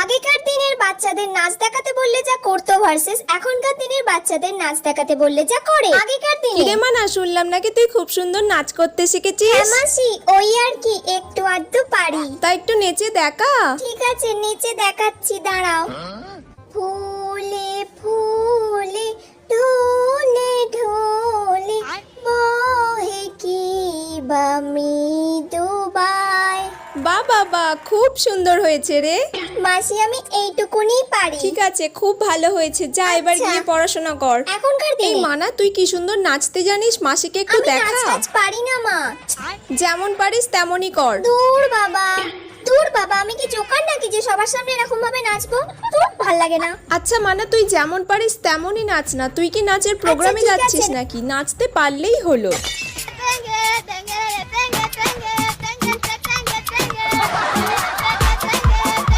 আগেকার দিনের বাচ্চাদের নাচ দেখাতে বললে যা করতো ভার্সেস এখনকার দিনের বাচ্চাদের নাচ দেখাতে বললে যা করে। আগেকার দিনে কিরে মানা, শুনলাম নাকি তুই খুব সুন্দর নাচ করতে শিখেছিস। হ্যাঁ মাসি, ওই আর কি একটু আধটু পারি। তা একটু নেচে দেখা। ঠিক আছে, নিচে দেখাচ্ছি, দাঁড়াও। ফুলে ফুলে ঢোলে ঢোলে বহে কি বা মৃদুবাই। বা বাবা, খুব সুন্দর হয়েছে রে। মাসি আমি এইটুকুনি পারি। ঠিক আছে, খুব ভালো হয়েছে, যা এবার আচ্ছা। গিয়ে পড়াশোনা কর। এখনকার এই দিনে মানা, তুই কি সুন্দর নাচতে জানিস, মাসিকে একটু আমি নাচ দেখা। টাচ পারি না মা। যেমন পারিস তেমনই কর। দূর বাবা, দূর বাবা, আমি কি জোকার নাকি যে সবার সামনে এরকম ভাবে নাচবো? দূর, ভাল লাগে না। আচ্ছা মানা, তুই যেমন পারিস তেমনই নাচ না। তুই কি নাচের প্রোগ্রামে ঠিক যাচ্ছিস আছে। নাকি? নাচতে পারলেই হলো।